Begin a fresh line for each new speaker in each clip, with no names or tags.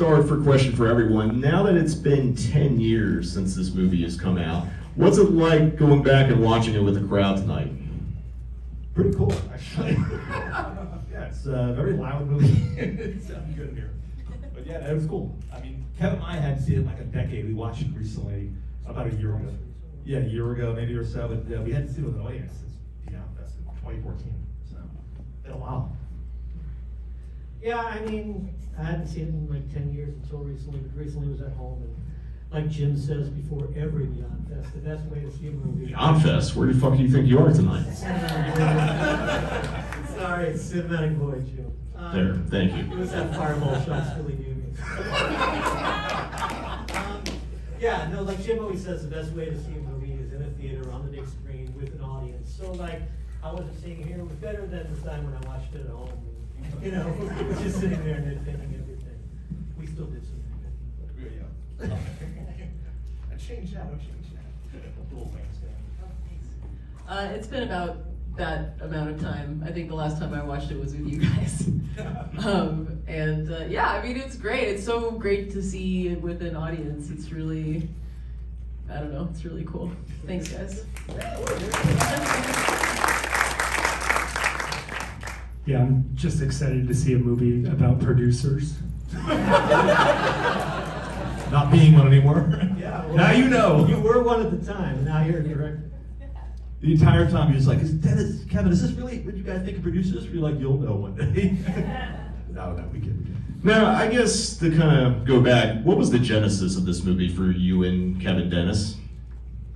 Sorry for a question for everyone. Now that it's been 10 years since this movie has come out, what's it like going back and watching it with the crowd tonight?
Pretty cool, actually. Yeah, it's a very loud movie. It sounds good in here. But yeah, it was cool. I mean, Kevin and I had seen it like a decade. We watched it recently, about a year ago. Yeah, a year ago, maybe or so. But we hadn't seen it with an audience since that's in 2014. So, been a while.
Yeah, I mean, I hadn't seen it in like 10 years until recently, but recently was at home. And like Jim says before every Beyond Fest, the best way to see a movie.
Beyond Fest? Where the fuck do you think you are tonight?
Sorry, it's Cinematic Void, Jim.
There, thank you.
It was that fireball shot Philly Union. Yeah, no, like Jim always says, the best way to see a movie is in a theater on the big screen with an audience. So like, I wasn't seeing here, it was better than the time when I watched it at home. You know, just sitting there nitpicking everything. We still did some nitpicking.
Yeah. I changed that. Little things, yeah.
It's been about that amount of time. I think the last time I watched it was with you guys. Yeah, I mean, it's great. It's so great to see it with an audience. It's really, I don't know, it's really cool. Thanks, guys.
Yeah, I'm just excited to see a movie about producers.
Not being one anymore.
Yeah, well,
Now you know.
You were one at the time, and now you're a director.
The entire time he was like, Kevin, is this really what you guys think of producers? We're like, you'll know one day. No, we can.
Now, I guess to kind of go back, what was the genesis of this movie for you and Kevin Dennis?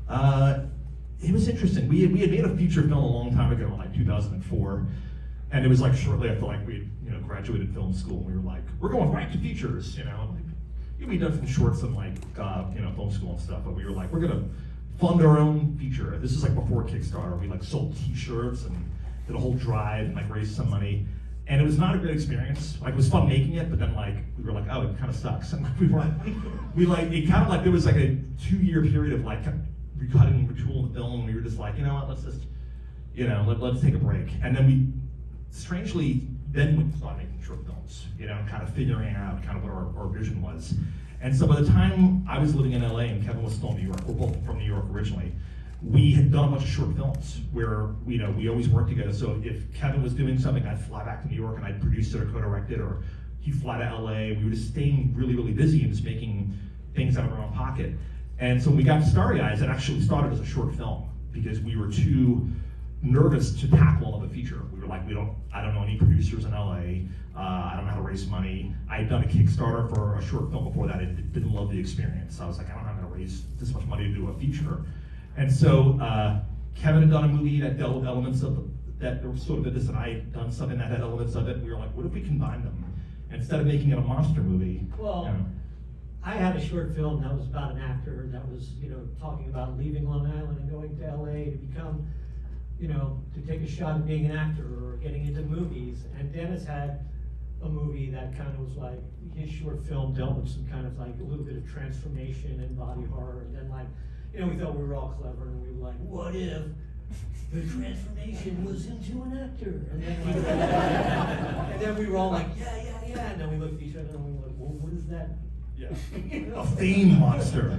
It was interesting. We had made a feature film a long time ago, in like 2004. And it was like shortly after like we graduated film school, and we were like, we're going right to features, we'd done some shorts and like film school and stuff, but we were like, we're gonna fund our own feature. This is like before Kickstarter. We like sold T-shirts and did a whole drive and like raised some money, and it was not a great experience. Like it was fun making it, but then like we were like, oh, it kind of sucks, and like it kind of like there was like a 2-year period of like recutting and retooling the film, and we were just like, you know what, let's just let's take a break, and then we. Strangely, then we started making short films, kind of figuring out kind of what our vision was. And so by the time I was living in LA and Kevin was still in New York, we're both from New York originally, we had done a bunch of short films where, we always worked together. So if Kevin was doing something, I'd fly back to New York and I'd produce it or co-direct it, or he'd fly to LA. We were just staying really, really busy and just making things out of our own pocket. And so when we got to Starry Eyes, it actually started as a short film because we were too nervous to tackle another feature. We were like, I don't know any producers in LA. I don't know how to raise money. I had done a Kickstarter for a short film before that. I didn't love the experience. I was like, I don't know how to raise this much money to do a feature. And so Kevin had done a movie that dealt with elements of that were sort of this, and I had done something that had elements of it. We were like, what if we combine them? And instead of making it a monster movie.
Well, I had a short film that was about an actor that was, talking about leaving Long Island and going to LA to become, to take a shot at being an actor or getting into movies. And Dennis had a movie that kind of was like, his short film dealt with some kind of like a little bit of transformation and body horror. And then like, we thought we were all clever and we were like, what if the transformation was into an actor? And then we were all like, yeah. And then we looked at each other and we were like, well, what is that?
Yeah. A theme monster,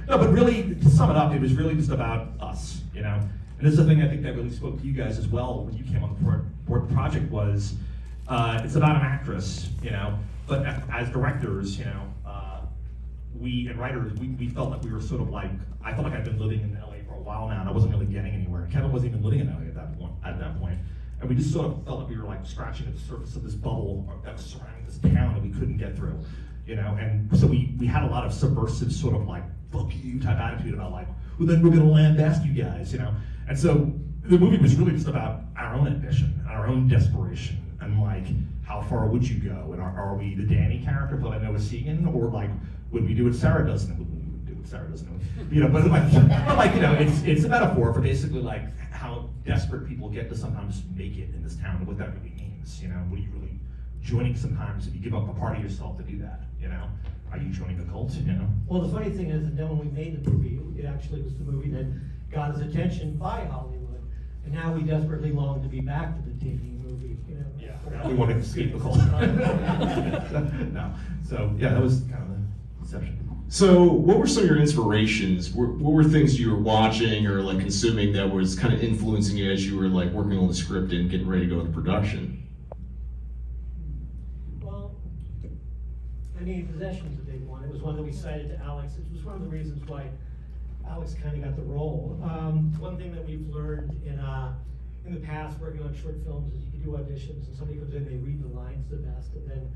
No, but really, to sum it up, it was really just about us, And this is the thing I think that really spoke to you guys as well when you came on the board project was, it's about an actress, but as directors, we and writers, we felt like we were sort of like, I felt like I'd been living in LA for a while now and I wasn't really getting anywhere. Kevin wasn't even living in LA at that point. And we just sort of felt like we were like scratching at the surface of this bubble that was surrounding this town that we couldn't get through. And so we had a lot of subversive sort of like, fuck you type attitude about like, well then we're gonna lambast you guys, And so the movie was really just about our own ambition, our own desperation, and like, how far would you go? And are we the Danny character played by Noah Segan, or like, would we do what Sarah does? We do what Sarah doesn't, but it's a metaphor for basically like how desperate people get to sometimes make it in this town and what that really means, What are you really joining sometimes if you give up a part of yourself to do that, Are you joining a cult,
Well, the funny thing is that then when we made the movie, it actually was the movie that got his attention by Hollywood. And now we desperately long to be back to the TV movie, you know.
Yeah, now we want to escape the cold. No, so yeah, that was kind of the conception.
So, what were some of your inspirations? What were things you were watching or like consuming that was kind of influencing you as you were like working on the script and getting ready to go into production?
Well, I mean, Possession's a big one. It was one that we cited to Alex. It was one of the reasons why Alex kind of got the role. One thing that we've learned in the past working on short films is you can do auditions and somebody comes in, they read the lines the best, and then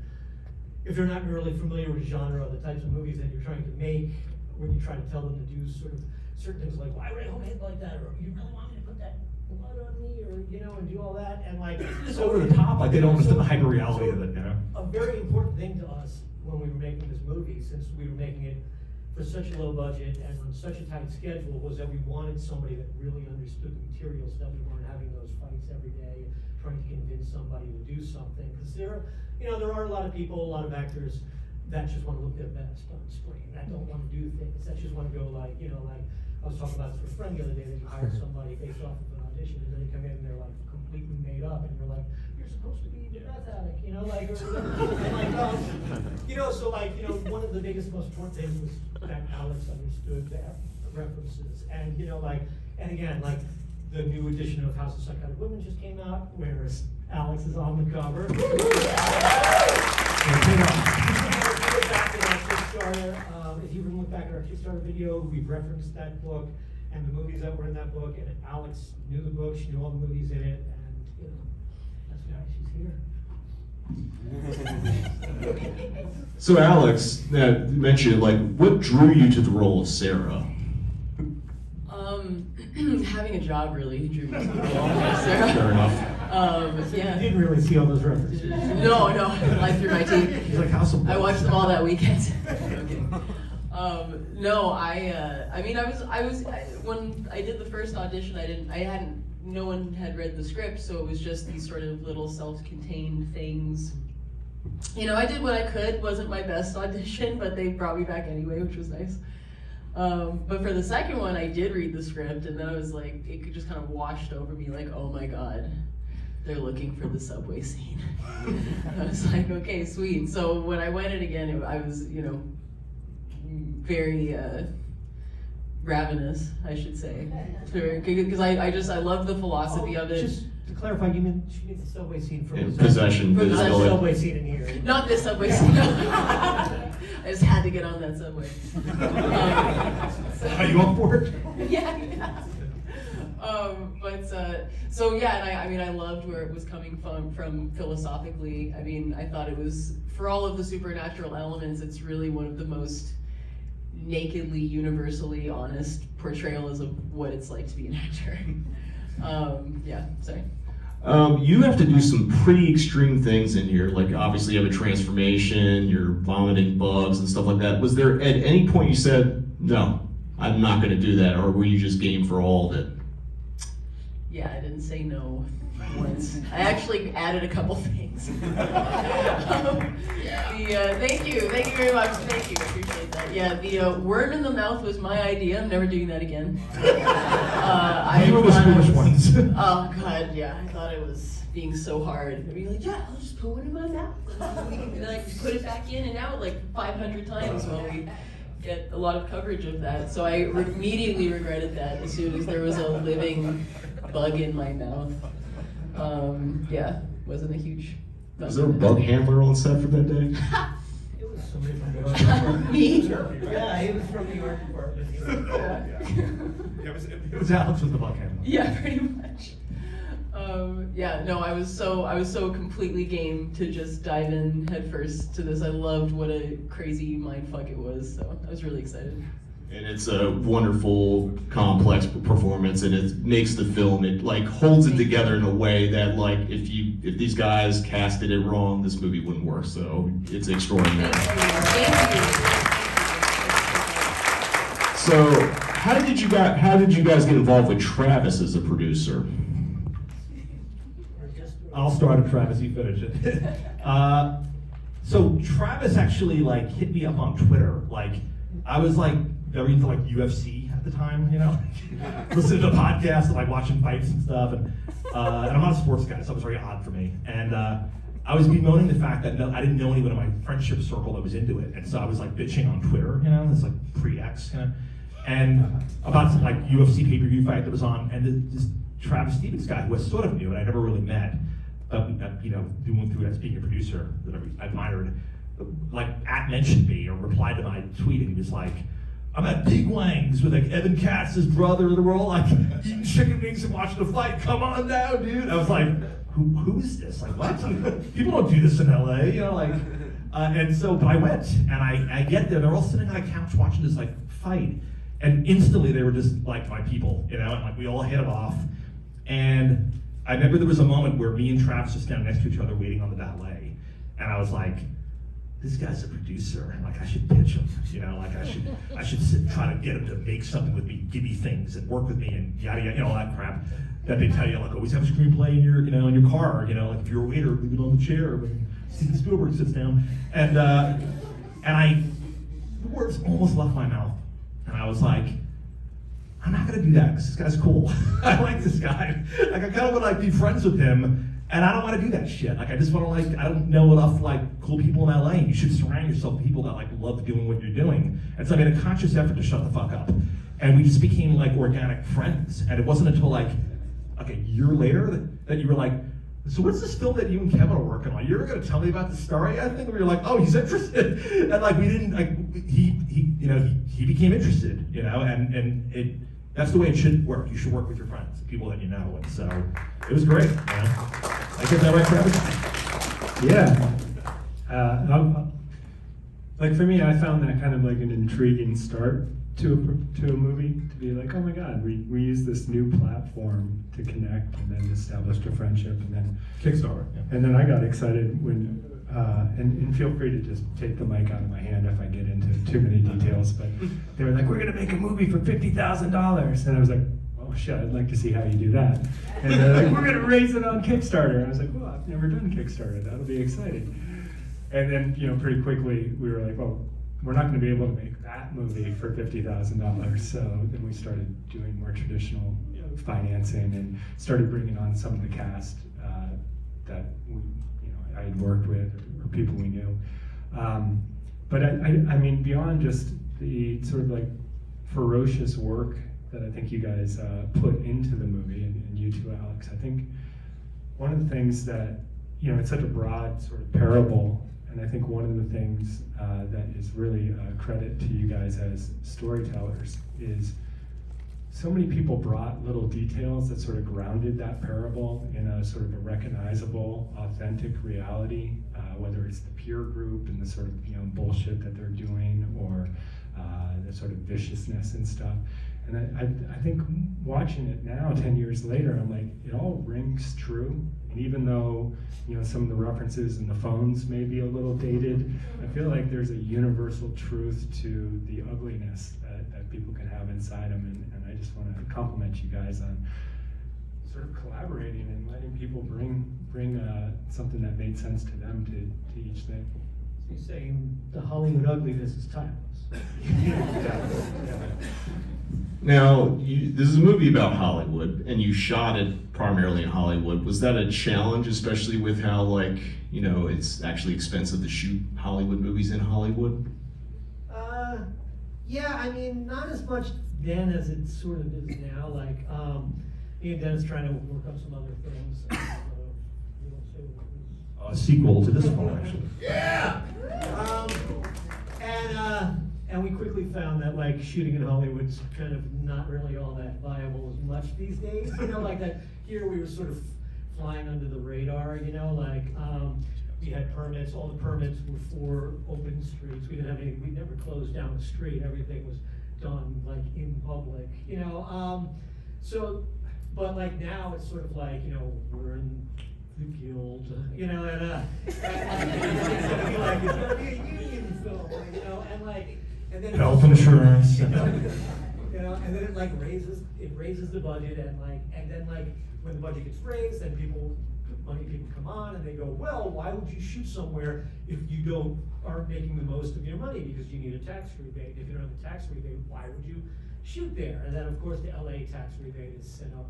if they're not really familiar with genre, the types of movies that you're trying to make, when you try to tell them to do sort of certain things like, why would I hold it like that, or you really want me to put that blood on me, or you know, and do all that, and like
It's over the top, like they don't understand the hyper reality of it, you know?
A very important thing to us when we were making this movie, since we were making it for such a low budget and on such a tight schedule, was that we wanted somebody that really understood the materials, that we weren't having those fights every day, trying to convince somebody to do something. Because there are a lot of people, a lot of actors that just want to look their best on screen, that don't want to do things, that just want to go like, you know, like I was talking about this with a friend the other day, that you hired somebody based off of an audition, and then they come in and they're like completely made up, and you're like, you're supposed to be the meth addict, you know, like, and like, you know, so like, you know, one of the biggest, most important things was that Alex understood the references, and you know, like, and again, like, the new edition of House of Psychotic Women just came out, where Alex is on the cover. If you look back at our Kickstarter video, we've referenced that book and the movies that were in that book, and Alex knew the book, she knew all the movies in it, and you know, that's why she's here.
So, Alex, you mentioned like what drew you to the role of Sarah?
Having a job really drew me to the role of Sarah.
Fair enough.
Yeah.
You didn't really see all those references.
No, life through my teeth.
He's like, House of
I watched them all that weekend. No, when I did the first audition, no one had read the script, so it was just these sort of little self-contained things. You know, I did what I could, wasn't my best audition, but they brought me back anyway, which was nice. But for the second one, I did read the script, and then I was like, it just kind of washed over me, like, oh my god, they're looking for the subway scene. I was like, okay, sweet. So when I went in again, I was, you know, very ravenous, I should say, because I love the philosophy of it.
Just to clarify, she means the subway scene from
Possession.
For
Not the
Possession.
subway scene in here.
Not this subway scene. I just had to get on that subway.
Are you up for it?
Yeah. So yeah, and I loved where it was coming from philosophically. I mean, I thought it was, for all of the supernatural elements, it's really one of the most nakedly, universally honest portrayals of what it's like to be an actor. Yeah, sorry.
You have to do some pretty extreme things in here, like obviously you have a transformation, you're vomiting bugs and stuff like that. Was there at any point you said, no, I'm not going to do that, or were you just game for all of it?
Yeah, I didn't say no once. I actually added a couple things. Thank you very much. Thank you, appreciate that. Yeah, the worm in the mouth was my idea. I'm never doing that again.
You were the foolish ones.
Oh god, yeah, I thought it was being so hard. I'd be like, yeah, I'll just put one in my mouth. And then I can put it back in and out like 500 times while we get a lot of coverage of that. So I immediately regretted that as soon as there was a living bug in my mouth. Yeah, wasn't a huge.
Was there a bug handler on set for that day?
It was somebody from the York department.
Me?
Yeah, he was from the York department.
It was Alex with the bug handler.
Yeah, pretty much. Yeah, no, I was so completely game to just dive in head first to this. I loved what a crazy mindfuck it was, so I was really excited.
And it's a wonderful, complex performance, and it makes the film, it like holds it together in a way that like if these guys casted it wrong, this movie wouldn't work. So it's extraordinary.
Thank you.
So how did you guys get involved with Travis as a producer?
I'll start if Travis, you finish it. So Travis actually like hit me up on Twitter. Like I was like very into like UFC at the time, you know, listening to podcasts and like watching fights and stuff. And I'm not a sports guy, so it was very odd for me. And I was bemoaning the fact that I didn't know anyone in my friendship circle that was into it. And so I was like bitching on Twitter, you know, it's like pre-X, you know, and about some like UFC pay-per-view fight that was on, and this Travis Stevens guy who I sort of knew and I never really met, you know, doing through as being a producer that I admired, like mentioned me or replied to my tweet, and he was like, I'm at Big Wang's with like Evan Katz's brother, and we're all like eating chicken wings and watching the fight. Come on down, dude. I was like, who is this? Like, what? People don't do this in LA, you know, like. And so, but I went, and I get there. They're all sitting on a couch watching this like fight, and instantly they were just like my people, you know, and like we all hit it off. And I remember there was a moment where me and Travis were standing next to each other waiting on the valet, and I was like, this guy's a producer, and like I should pitch him, you know, like I should try to get him to make something with me, give me things, and work with me, and yada yada, you know, all that crap that they tell you, like always have a screenplay in your, you know, in your car, you know, like if you're a waiter, leave it on the chair when Steven Spielberg sits down, and the words almost left my mouth, and I was like, I'm not gonna do that because this guy's cool. I like this guy. Like I kind of want to like be friends with him, and I don't want to do that shit. Like I just want to like, I don't know enough like cool people in LA, and you should surround yourself with people that like love doing what you're doing. And so I made a conscious effort to shut the fuck up, and we just became like organic friends. And it wasn't until like a year later that you were like, so what's this film that you and Kevin are working on? You're gonna tell me about the Starry thing? Where you're like, oh, he's interested, and like we didn't like he became interested, you know, and it. That's the way it should work. You should work with your friends, people that you know, and so it was great. You know? I get that right, Travis?
Yeah. Like for me, I found that kind of like an intriguing start to a movie, to be like, oh my God, we use this new platform to connect, and then established a friendship, and then
Kickstarter. Yeah.
And then I got excited when, and feel free to just take the mic out of my hand if I get into too many details, but they were like, we're gonna make a movie for $50,000. And I was like, oh shit, I'd like to see how you do that. And they're like, we're gonna raise it on Kickstarter. I was like, well, I've never done Kickstarter, that'll be exciting. And then, you know, pretty quickly we were like, well, we're not gonna be able to make that movie for $50,000. So then we started doing more traditional, you know, financing, and started bringing on some of the cast that we, I had worked with, or people we knew. But I mean, beyond just the sort of like ferocious work that I think you guys put into the movie, and you too, Alex, I think one of the things that, you know, it's such a broad sort of parable, and I think one of the things that is really a credit to you guys as storytellers is so many people brought little details that sort of grounded that parable in a sort of a recognizable, authentic reality, whether it's the peer group and the sort of, you know, bullshit that they're doing, or the sort of viciousness and stuff. And I think watching it now, 10 years later, I'm like, it all rings true. And even though, you know, some of the references in the phones may be a little dated, I feel like there's a universal truth to the ugliness that people can have inside them. And I just want to compliment you guys on sort of collaborating and letting people bring something that made sense to them to each thing.
So you're saying the Hollywood ugliness is timeless.
Yeah.
Now, this is a movie about Hollywood, and you shot it primarily in Hollywood. Was that a challenge, especially with how, like, you know, it's actually expensive to shoot Hollywood movies in Hollywood?
Yeah, I mean, not as much then as it sort of is now. Like, me and Dennis trying to work on some other things. We won't say what it was.
A sequel to this one, actually.
Yeah! And we quickly found that like shooting in Hollywood's kind of not really all that viable as much these days. You know, like that here we were sort of flying under the radar, you know, like we had permits, all the permits were for open streets. We didn't have any, we never closed down the street. Everything was done like in public, you know. So, but like now it's sort of like, you know, we're in the guild, you know, and it's gonna be like, it's gonna be a union film, you know, and like, and then
Health insurance.
you know, and then it like raises the budget, and then when the budget gets raised, then people come on and they go, well, why would you shoot somewhere if you aren't making the most of your money because you need a tax rebate? If you don't have a tax rebate, why would you shoot there. And then, of course, the LA tax rebate is set up,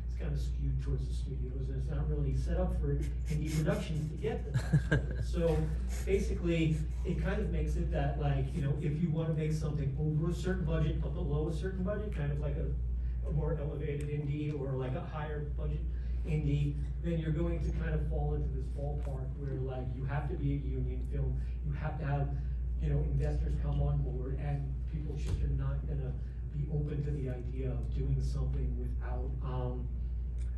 it's kind of skewed towards the studios, and it's not really set up for indie productions to get the tax rebate. So basically, it kind of makes it that, like, you know, if you want to make something over a certain budget but below a certain budget, kind of like a more elevated indie or like a higher budget indie, then you're going to kind of fall into this ballpark where, like, you have to be a union film, you have to have, you know, investors come on board, and people just are not gonna be open to the idea of doing something without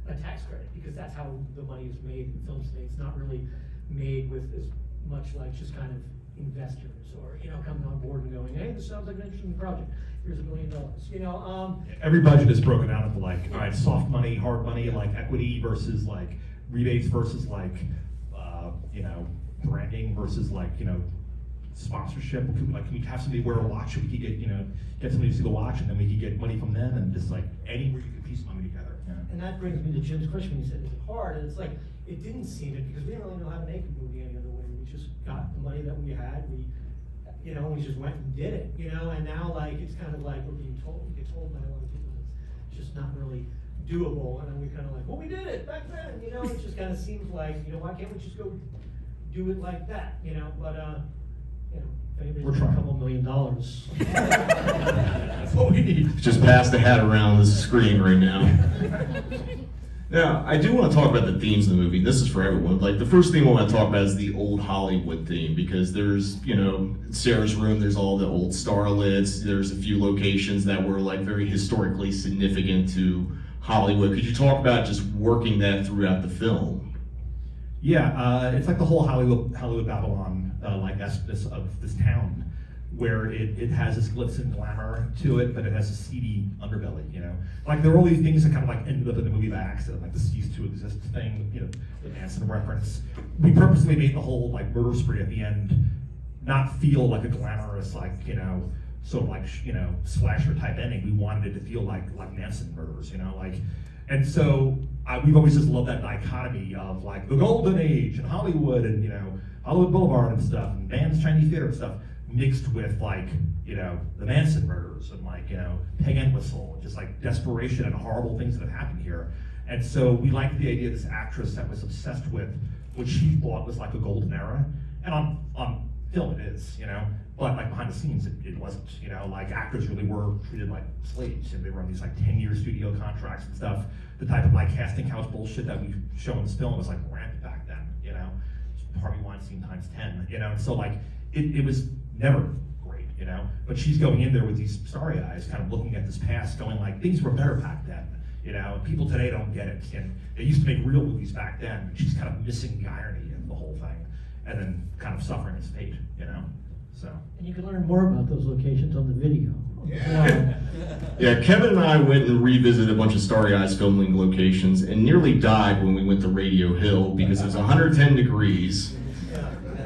a tax credit, because that's how the money is made in film today. It's not really made with as much like just kind of investors or, you know, coming on board and going, hey, this sounds like an interesting project, here's $1 million, you know.
Every budget is broken down into like, all right, soft money, hard money, like equity versus like rebates versus like, you know, branding versus like, you know, sponsorship. Like, can we have somebody wear a watch? We could get, you know, get somebody to see the watch, and then we could get money from them, and just like anywhere you can piece money together. Yeah.
And that brings me to Jim's question when he said, is it hard? And it's like, it didn't seem it, because we didn't really know how to make a movie any other way. We just got the money that we had, we, you know, we just went and did it, you know. And now, like, it's kind of like we're being told, we get told by a lot of people it's just not really doable. And then we kind of like, well, we did it back then, you know. It just kind of seems like, you know, why can't we just go do it like that, you know? But you know, if anybody's
We're
got
trying.
a couple $1 million.
That's what we need.
Just pass the hat around the screen right now. Now, I do want to talk about the themes of the movie. This is for everyone. Like, the first theme I want to talk about is the old Hollywood theme, because there's, you know, Sarah's room, there's all the old starlets, there's a few locations that were, like, very historically significant to Hollywood. Could you talk about just working that throughout the film?
Yeah, it's like the whole Hollywood Babylon, like this of this town, where it has this glitz and glamour to it, but it has a seedy underbelly, you know? Like, there are all these things that kind of like ended up in the movie by accident, like this used to exist thing, you know, the Manson reference. We purposely made the whole like murder spree at the end not feel like a glamorous, like, you know, sort of like, you know, slasher type ending. We wanted it to feel like Manson murders, you know, like. And so we've always just loved that dichotomy of like the golden age and Hollywood and, you know, Hollywood Boulevard and stuff, and Band's Chinese Theater and stuff, mixed with like, you know, the Manson murders and like, you know, Peg and Whistle, and just like desperation and horrible things that have happened here. And so we liked the idea of this actress that was obsessed with what she thought was like a golden era. And on film it is, you know, but like behind the scenes it wasn't, you know, like actors really were treated like slaves, and they were on these like 10-year studio contracts and stuff. The type of like casting couch bullshit that we show in this film was like rampant back then, you know, Harvey Weinstein times 10, you know. So like it was never great, you know, but she's going in there with these starry eyes, kind of looking at this past, going like, things were better back then, you know, and people today don't get it, and they used to make real movies back then, and she's kind of missing the irony of the whole thing, and then kind of suffering its fate, you know, so.
And you can learn more about those locations on the video.
Yeah, Kevin and I went and revisited a bunch of Starry Eyes filming locations and nearly died when we went to Radio Hill because it was 110 degrees.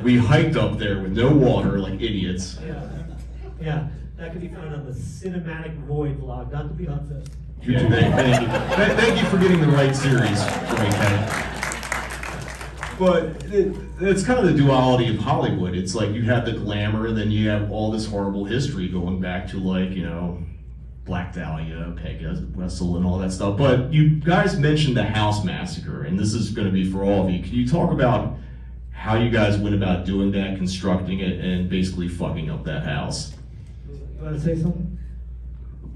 We hiked up there with no water like idiots.
Yeah, that could be found on the Cinematic Void vlog, not to be on this.
Yeah, thank you. Thank you for getting the right series for me, Kevin. But it's kind of the duality of Hollywood. It's like you have the glamour, and then you have all this horrible history going back to, like, you know, Black Dahlia, Peg Whistle, and all that stuff. But you guys mentioned the house massacre, and this is going to be for all of you. Can you talk about how you guys went about doing that, constructing it, and basically fucking up that house?
You want to say something?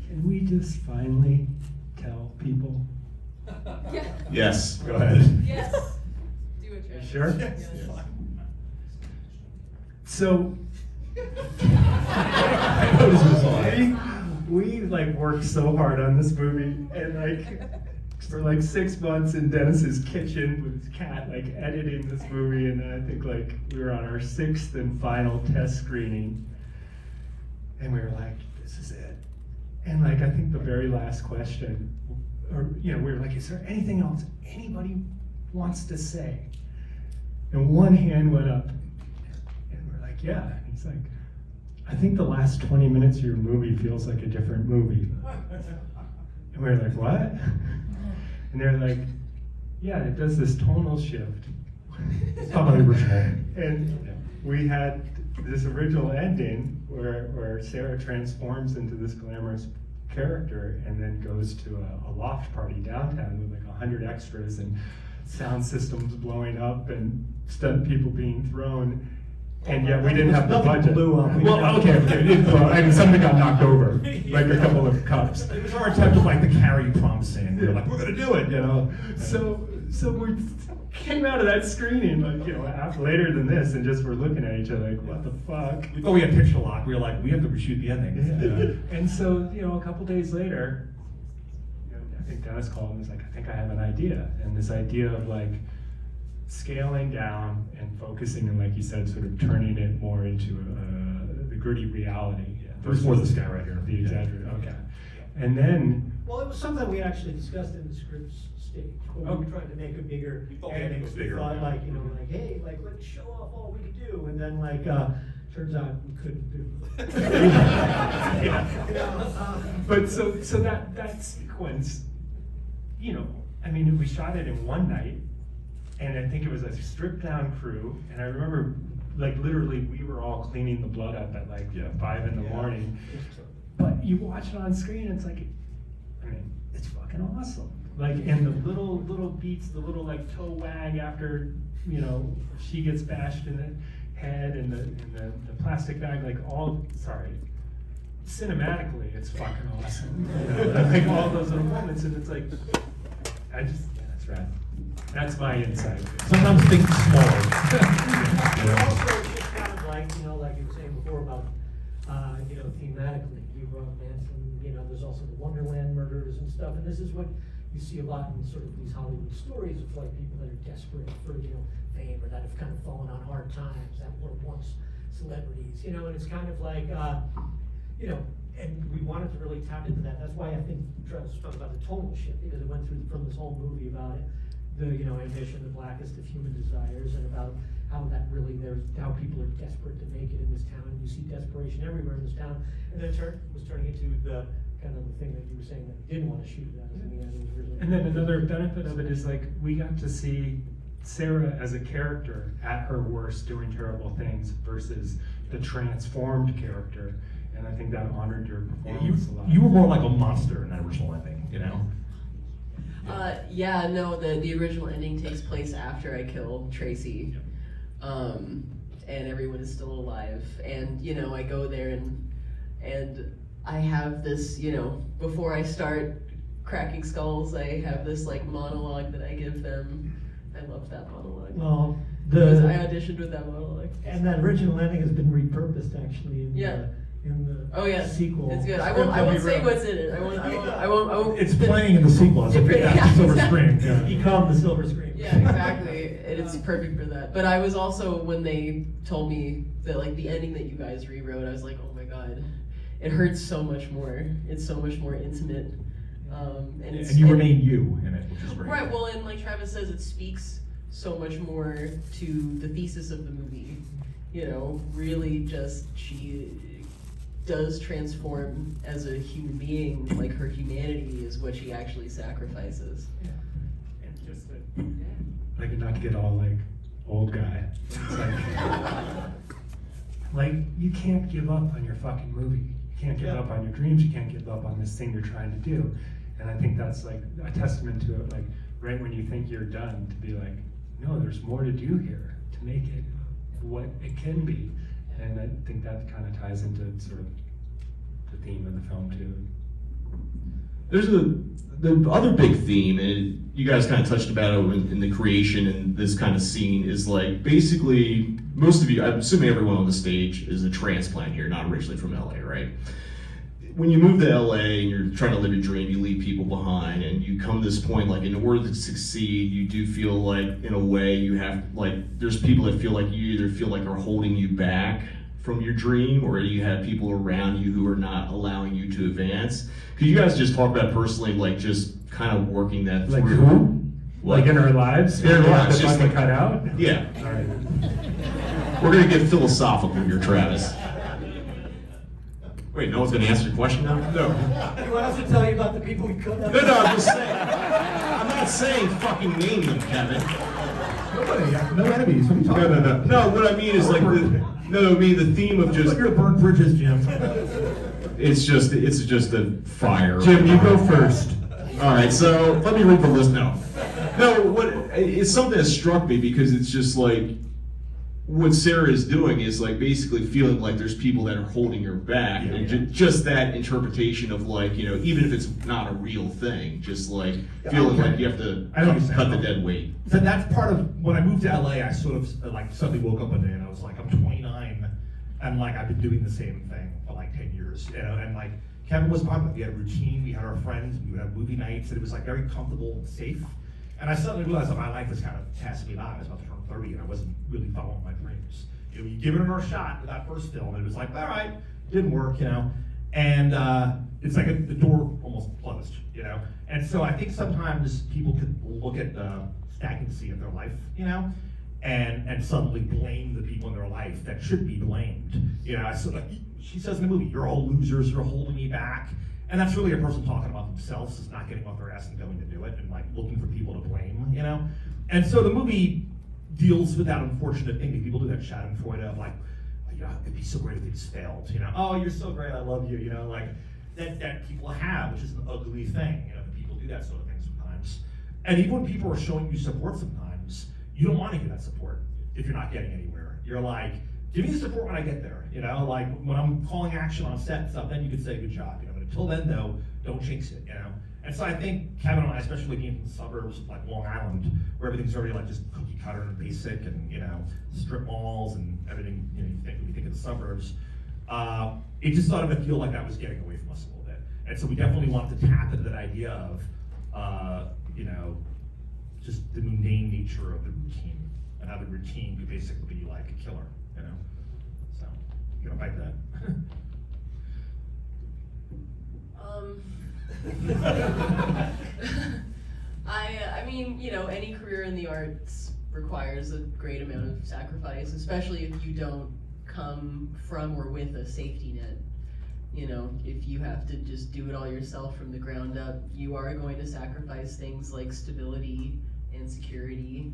Can we just finally tell people?
Yeah.
Yes.
Go ahead.
Yes. Do it, Travis.
Sure?
Yes.
So,
I know this was on.
we like worked so hard on this movie, and like for like 6 months in Dennis's kitchen with his cat, like editing this movie, and then I think like we were on our 6th and final test screening, and we were like, this is it. And like I think the very last question, or you know, we were like, is there anything else anybody wants to say? And one hand went up, and we're like, yeah. And he's like, I think the last 20 minutes of your movie feels like a different movie. And we were like, what? And they're like, yeah, it does this tonal shift.
It's not my original.
And we had this original ending where Sarah transforms into this glamorous character and then goes to a loft party downtown with like 100 extras and sound systems blowing up and stunt people being thrown. And yet we didn't have the
Nothing
budget.
blew up. We
Well,
didn't have-
okay. I mean, something got knocked over, like a couple of cups.
It was our attempt at like the Carrie prom scene. We were like, we're gonna do it, you know.
So we came out of that screening like, after, later than this, and just were looking at each other like, what the fuck?
We thought we had pitched a lot. We were like, we have to reshoot the ending.
And so, a couple days later, I think Dennis called and was like, I think I have an idea. And this idea of like scaling down and focusing and, like you said, sort of turning it more into the gritty reality.
There's more to the sky right here.
The exaggerated, okay. And then,
Well, it was something we actually discussed in the scripts stage, but we were trying to make a bigger.
We thought the ending was bigger,
We thought
yeah.
like, like, hey, like, let's show off all we could do, and then like, turns out we couldn't do.
but so that sequence, I mean, we shot it in one night, and I think it was a stripped down crew, and I remember, like, literally, we were all cleaning the blood up at like 5 in the morning. But you watch it on screen, it's like, I mean, it's fucking awesome. Like, and the little beats, the little like toe wag after, she gets bashed in the head, and the plastic bag, like cinematically, it's fucking awesome. Like all those little moments, and it's like, that's rad. That's my insight.
Sometimes think smaller.
Also, it's just kind of like, like you were saying before about, thematically, you wrote Manson, there's also the Wonderland murders and stuff, and this is what you see a lot in sort of these Hollywood stories of like people that are desperate for, fame, or that have kind of fallen on hard times, that were once celebrities, and it's kind of like, and we wanted to really tap into that. That's why I think Travis was talking about the tonal shift, because it went through from this whole movie about it, the ambition, the blackest of human desires, and about how that really how people are desperate to make it in this town, and you see desperation everywhere in this town, and then was turning into the kind of the thing that you were saying that you didn't want to shoot at in the end. It was really.
And then another benefit of it is like we got to see Sarah as a character at her worst doing terrible things versus the transformed character, and I think that honored your performance a lot.
You were more like a monster in that original ending,
The original ending takes place after I kill Tracy, and everyone is still alive, and I go there and I have this, before I start cracking skulls, I have this like monologue that I give them. I love that monologue.
Well,
Because I auditioned with that monologue.
and that original ending has been repurposed actually in the sequel.
It's good. I won't say what's in it. I won't.
It's playing in the sequel as a big silver screen. Yeah.
Become the silver screen.
Yeah, exactly. And it's perfect for that. But I was also, when they told me that like the ending that you guys rewrote, I was like, oh my god, it hurts so much more. It's so much more intimate. And
you remain you in it, which is great.
Right. Well, and like Travis says, it speaks so much more to the thesis of the movie. Really just she does transform as a human being. Like her humanity is what she actually sacrifices.
Yeah. And just like not to get all like old guy. It's like you can't give up on your fucking movie. You can't give up on your dreams. You can't give up on this thing you're trying to do. And I think that's like a testament to it. Like right when you think you're done, to be like, no, there's more to do here to make it what it can be. And I think that kind of ties into sort of the theme of the film too.
There's the other big theme, and you guys kind of touched about it in the creation and this kind of scene, is like basically most of you, I'm assuming everyone on the stage is a transplant here, not originally from LA, right? When you move to LA and you're trying to live your dream, you leave people behind, and you come to this point, like in order to succeed, you do feel like in a way you have, like there's people that feel like you either feel like are holding you back from your dream, or you have people around you who are not allowing you to advance. Could you guys just talk about personally, like just kind of working that
Like
through?
who?
What?
Like in our lives?
In our lives,
The
just
fun
like-
we cut out?
Yeah,
All right.
we're gonna get philosophical here, Travis. Wait, no one's gonna answer your question now? No.
You want us to tell you about the people we could have?
No, I'm just saying. I'm not saying fucking name them, Kevin.
Nobody, no enemies. What are you talking about?
No, what I mean is like the theme of just
You're burn bridges, Jim.
it's just a fire.
Jim, you go first.
All right, so let me read the list. No, what it's something that struck me because it's just like what Sarah is doing is like basically feeling like there's people that are holding her back,
Yeah,
and
yeah.
just that interpretation of like even if it's not a real thing, just like feeling
okay.
like you have to
I know what you're
cut the
saying.
dead weight.
So that's part of when I moved to LA. I sort of like suddenly woke up one day and I was like, I'm 29, and like I've been doing the same thing for like 10 years, and like Kevin was part of it. We had a routine, we had our friends, we would have movie nights, and it was like very comfortable and safe. And I suddenly realized that my life was kind of passing me by. I was about to turn 30 and I wasn't really following my dreams. You give it another shot with that first film, and it was like, all right, didn't work, and it's like the door almost closed, And so I think sometimes people could look at the stagnancy of their life, and suddenly blame the people in their life that should be blamed. So like she says in the movie, you're all losers, you're holding me back. And that's really a person talking about themselves, is not getting off their ass and going to do it, and like looking for people to blame, And so the movie deals with that unfortunate thing that people do, that schadenfreude of like, it'd be so great if they just failed, Oh, you're so great, I love you, like that people have, which is an ugly thing, people do that sort of thing sometimes. And even when people are showing you support sometimes, you don't want to get that support if you're not getting anywhere. You're like, give me the support when I get there, like when I'm calling action on set and stuff, then you could say good job, But until then though, don't jinx it, And so I think Kevin and I, especially being from the suburbs like Long Island, where everything's already like just cookie cutter and basic, and strip malls and everything. When you think of the suburbs, it just started to feel like that was getting away from us a little bit. And so we definitely wanted to tap into that idea of, just the mundane nature of the routine, and how the routine could basically be like a killer. So you gotta fight that.
I mean, any career in the arts requires a great amount of sacrifice, especially if you don't come from or with a safety net. If you have to just do it all yourself from the ground up, you are going to sacrifice things like stability and security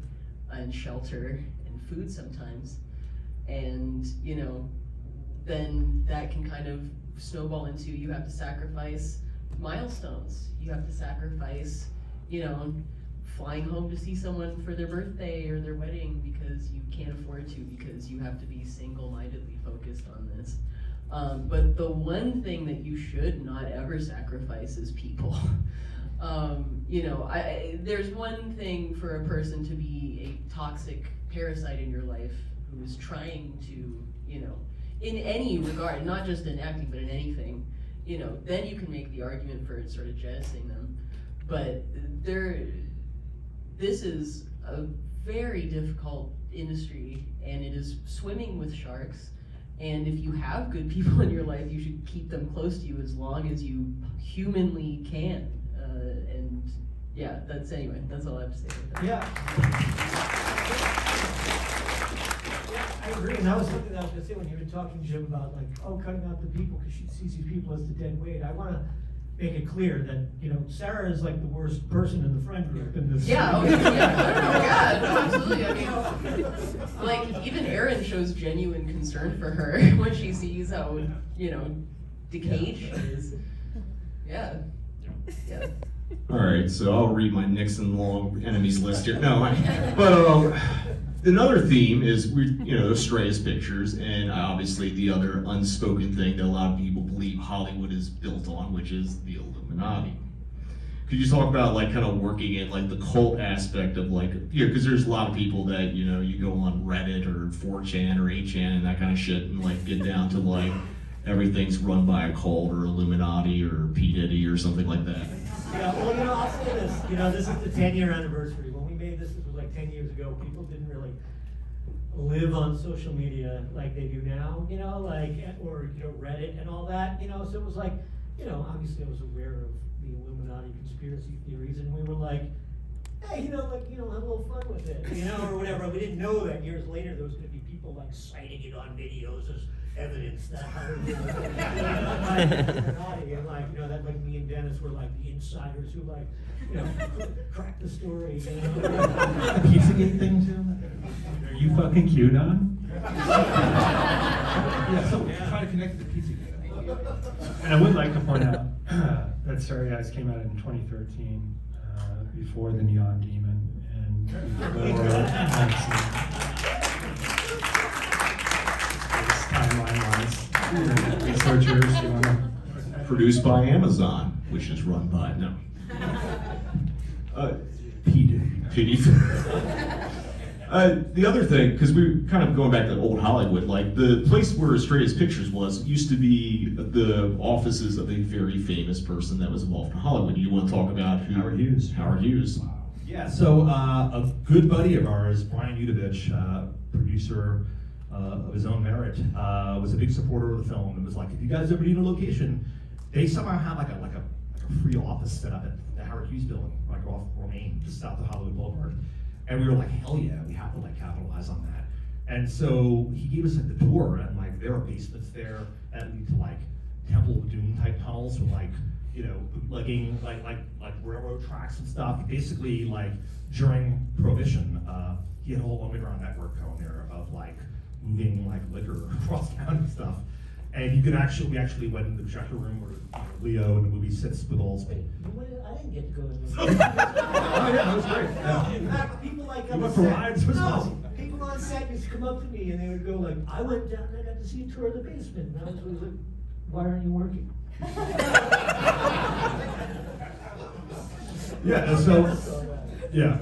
and shelter and food sometimes. And, then that can kind of snowball into, you have to sacrifice milestones. You have to sacrifice, flying home to see someone for their birthday or their wedding because you can't afford to, because you have to be single-mindedly focused on this. But the one thing that you should not ever sacrifice is people. There's one thing for a person to be a toxic parasite in your life who is trying to, in any regard, not just in acting, but in anything, then you can make the argument for sort of jettisoning them. But this is a very difficult industry, and it is swimming with sharks. And if you have good people in your life, you should keep them close to you as long as you humanly can. And yeah, that's all I have to say about that.
I agree, and that was something that I was gonna say when you were talking, Jim, about like, cutting out the people because she sees these people as the dead weight. I wanna make it clear that, Sarah is like the worst person in the friend group in this.
Yeah, okay, yeah, no, absolutely. I mean, like, even Erin shows genuine concern for her when she sees how, decayed she is. Yeah.
All right, so I'll read my Nixon long enemies list here. No, another theme is Strays pictures, and obviously the other unspoken thing that a lot of people believe Hollywood is built on, which is the Illuminati. Could you talk about like kind of working in like the cult aspect of like, because there's a lot of people that you go on Reddit or 4chan or 8chan and that kind of shit and like get down to like everything's run by a cult or Illuminati or P. Diddy or something like that.
Yeah, well, I'll say this. This is the 10-year anniversary. When we made this was like 10 years ago. People didn't really live on social media like they do now, or Reddit and all that, So it was like, obviously I was aware of the Illuminati conspiracy theories, and we were like, hey, have a little fun with it, or whatever. We didn't know that years later there was going to be people like citing it on videos as evidence that Hollywood was Illuminati, and like, that like me and Dennis credits were like the insiders who like, you know, cracked the story, you know.
The Pizzagate thing too?
Are you fucking QAnon?
Yeah, so try to connect to the Pizzagate.
And I would like to point out that Starry Eyes came out in 2013, before the Neon Demon and before timeline-wise. Researchers, you want to?
Produced by Amazon, which is run by, no. PD. The other thing, because we're kind of going back to old Hollywood, like the place where Straight Pictures was used to be the offices of a very famous person that was involved in Hollywood. You want to talk about who?
Howard Hughes.
Howard Hughes.
Yeah, so a good buddy of ours, Brian Udovich, producer of his own merit, was a big supporter of the film. It was like, if you guys ever need a location, they somehow had like a free office set up at the Howard Hughes building, like off Romaine, just south of Hollywood Boulevard. And we were like, hell yeah, we have to like capitalize on that. And so he gave us like the tour, and like there are basements there that lead to like Temple of Doom type tunnels with like, you know, bootlegging like railroad tracks and stuff. Basically, like during Prohibition, he had a whole underground network going there of like moving like liquor across town and stuff. And you could actually, we actually went in the projector room where Leo in the movie sits with all.
Wait, I didn't get to go in
Oh
there.
yeah, that was great. Yeah.
In fact, people like
You
on
went
set,
for rides? It was
no,
awesome.
people on set used to come up to me and they would go like, I went down and I got to see a tour of the basement. And I was always like, why aren't you working?
Yeah, and so yeah,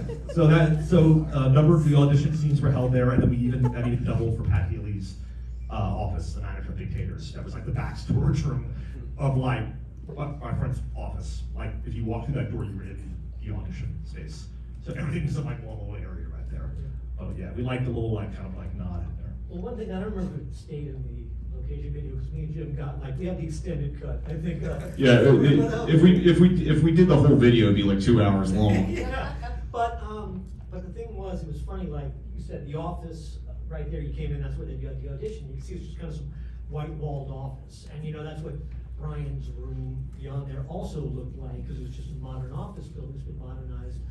so a number of the audition scenes were held there, and then that even doubled for Pat Healy's office, The Manager of Dictators. That was like the back storage room of like my friend's office. Like if you walk through that door, you were in the audition space. So everything was in like one little area right there. Oh yeah, we like the little like kind of like nod in there.
Well, one thing I don't remember if it stayed in the location video because me and Jim got like we had the extended cut. I think.
Yeah, if we did the whole video, it'd be like 2 hours long.
Yeah, but the thing was, it was funny. Like you said, the office right there. You came in. That's where they did the audition. You can see it's just kind of some white walled office, and you know that's what Brian's room beyond there also looked like because it was just a modern office building that's been modernized.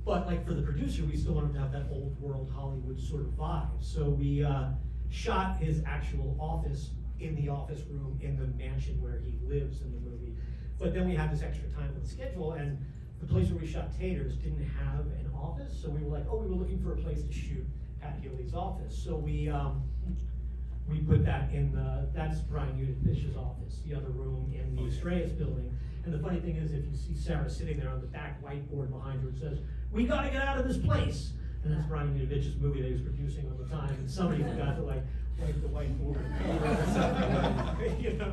But like for the producer, we still wanted to have that old world Hollywood sort of vibe. So we shot his actual office in the office room in the mansion where he lives in the movie. But then we had this extra time on the schedule, and the place where we shot Taters didn't have an office. So we were like, oh, we were looking for a place to shoot Pat Healy's office. So we put that in that's Brian Udovish's office, the other room in the Estrellas building. And the funny thing is, if you see Sarah sitting there on the back whiteboard behind her, it says, "We gotta get out of this place." And that's Brian Udovich's movie that he was producing all the time. And somebody forgot to like wipe the whiteboard. You know?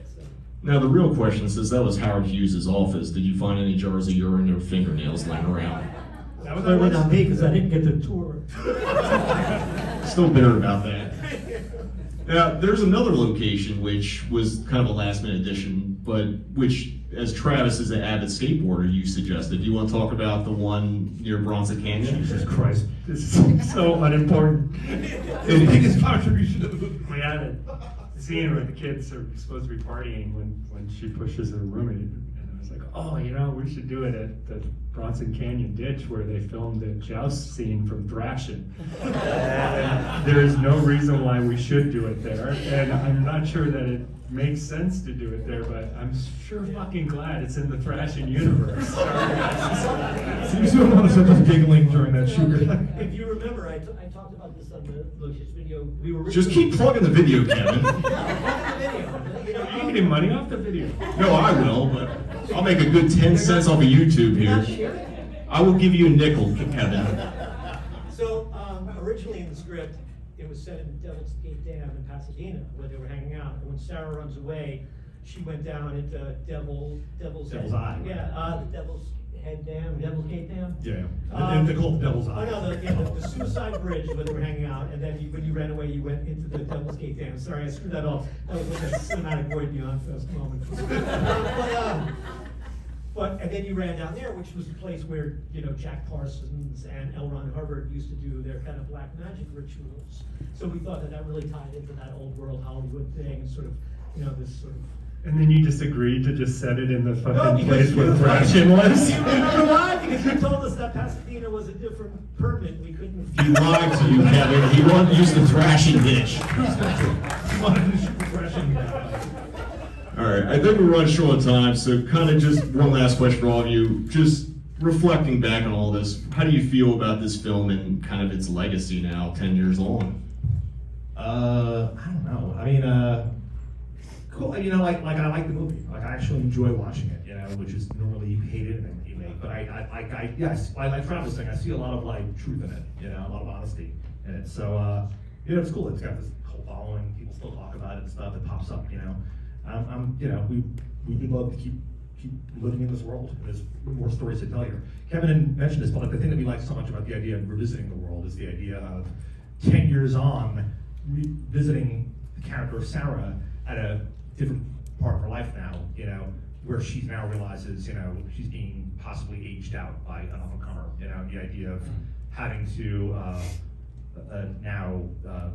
So.
Now the real question, since that was Howard Hughes' office, did you find any jars of urine or fingernails laying around?
That was
Clearly not me because I didn't get the tour.
Still bitter about that. Now, there's another location which was kind of a last minute addition, but which, as Travis is an avid skateboarder, you suggested. Do you want to talk about the one near Bronson Canyon?
Jesus Christ.
This is so unimportant.
The biggest contribution to the movie.
We had a scene where the kids are supposed to be partying when she pushes her roommate, and I was like, oh, you know, we should do it at the Bronson Canyon ditch where they filmed the joust scene from Thrashin'. And there is no reason why we should do it there, and I'm not sure that it makes sense to do it there, but I'm sure fucking glad it's in the Thrashin' universe.
Seems to have noticed us giggling during that shoot.
If you remember, I talked about this on the Lucius video. We were
Just keep plugging the video, Kevin.
Are you getting money off the video?
No, I will, but I'll make a good 10 cents off of YouTube here. I will give you a nickel, Kevin.
So originally in the script, it was set in Devil's Gate Dam in Pasadena where they were hanging out. And when Sarah runs away, she went down into Devil's
Eye.
Yeah, the Devil's Head Dam, Devil's Gate Dam.
Yeah, and they call it the Devil's
Oh
Eye.
no, the Suicide Bridge where they were hanging out, and then when you ran away, you went into the Devil's Gate Dam. Sorry, I screwed that off. That was like a cinematic Void Beyond Fest moment. But and then you ran down there, which was the place where Jack Parsons and L. Ron Hubbard used to do their kind of black magic rituals. So we thought that really tied into that old world Hollywood thing, and sort of this sort of
And then you just agreed to just set it in the
No,
fucking
because
place where
you-
thrashing was?
You remember why? Because you told us that Pasadena was a different permit, we couldn't.
He lied to you, Kevin. He wanted to use the thrashing ditch.
You wanted to shoot the thrashing.
All right, I think we're running short on time, so kind of just one last question for all of you. Just reflecting back on all this, how do you feel about this film and kind of its legacy now, 10 years on?
I don't know. I mean, cool. You know, like I like the movie. Like I actually enjoy watching it. You know, which is normally you hate it and you make. But yes, like Travis was saying, I see a lot of like truth in it. You know, a lot of honesty in it. So you know, it's cool. It's got this whole following. People still talk about it and stuff. It pops up. You know, you know, we would love to keep living in this world. There's more stories to tell here. Kevin didn't mention this, but like the thing that we like so much about the idea of revisiting the world is the idea of 10 years on, revisiting the character of Sarah at a different part of her life now, you know, where she now realizes, you know, she's being possibly aged out by an up-and-comer, you know, the idea of having to now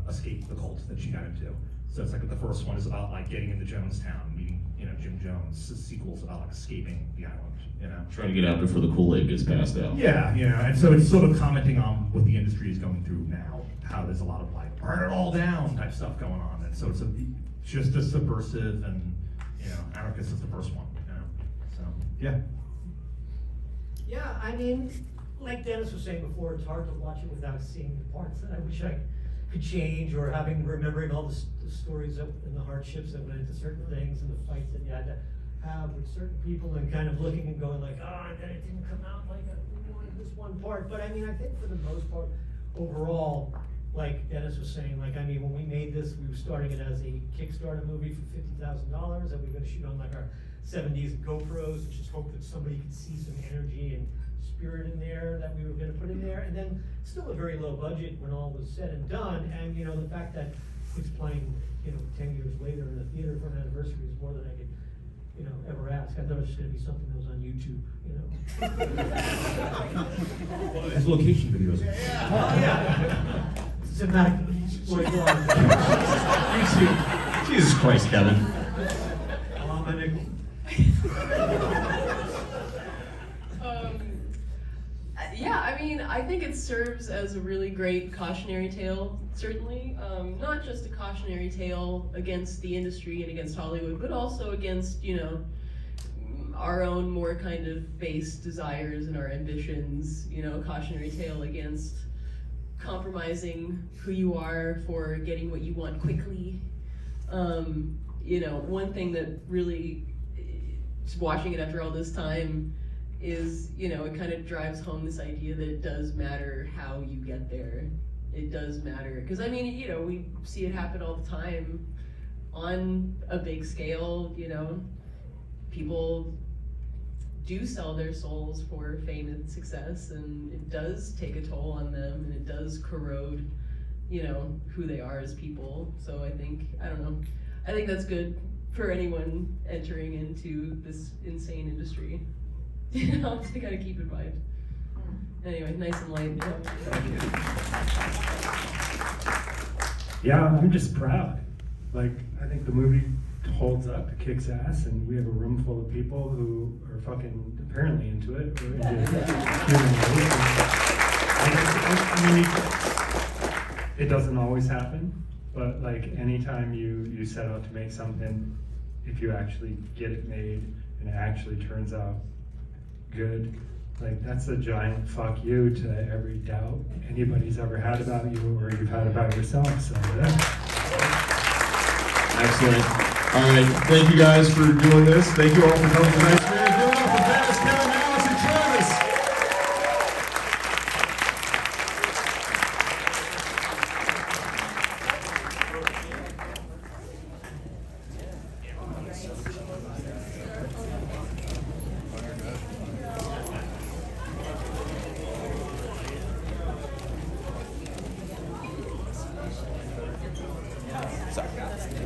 escape the cult that she got into. So it's like the first one is about like getting into Jonestown, meeting, you know, Jim Jones. The sequel's about like escaping the island, you know.
Trying to get out before the Kool-Aid gets passed out.
Yeah, you know, and so it's sort of commenting on what the industry is going through now, how there's a lot of like burn it all down type stuff going on, and so it's just as subversive and, you know, anarchist as the first one, you know. So yeah.
Yeah, I mean, like Dennis was saying before, it's hard to watch it without seeing the parts that I wish I could change, or remembering all the stories and the hardships that went into certain things and the fights that you had to have with certain people, and kind of looking and going like, oh, that it didn't come out like I wanted this one part. But I mean, I think for the most part, overall, like Dennis was saying, like, I mean, when we made this, we were starting it as a Kickstarter movie for $50,000 that we were gonna shoot on like our 70s GoPros, and just hope that somebody could see some energy and spirit in there that we were gonna put in there. And then still a very low budget when all was said and done. And you know, the fact that it's playing, you know, 10 years later in the theater for an anniversary is more than I could, you know, ever ask. I thought it was just gonna be something that was on YouTube, you know.
Well, his location videos.
Yeah. Cinematic.
Jesus Christ, Kevin.
I'm a nickel.
Yeah, I mean, I think it serves as a really great cautionary tale, certainly. Not just a cautionary tale against the industry and against Hollywood, but also against, you know, our own more kind of base desires and our ambitions. You know, a cautionary tale against compromising who you are for getting what you want quickly. You know, one thing that really, just watching it after all this time, is, you know, it kind of drives home this idea that it does matter how you get there. It does matter. Because, I mean, you know, we see it happen all the time on a big scale, you know. People do sell their souls for fame and success, and it does take a toll on them, and it does corrode, you know, who they are as people. So I think, I don't know, I think that's good for anyone entering into this insane industry. You know, so you gotta keep in mind. Anyway, nice and light.
Yeah, I'm just proud. Like, I think the movie holds up, it kicks ass, and we have a room full of people who are fucking apparently into it. We're into human race. I mean, it doesn't always happen, but like anytime you set out to make something, if you actually get it made and it actually turns out good, like that's a giant fuck you to every doubt anybody's ever had about you or you've had about yourself. So yeah.
Excellent. All right, thank you guys for doing this. Thank you all for coming tonight.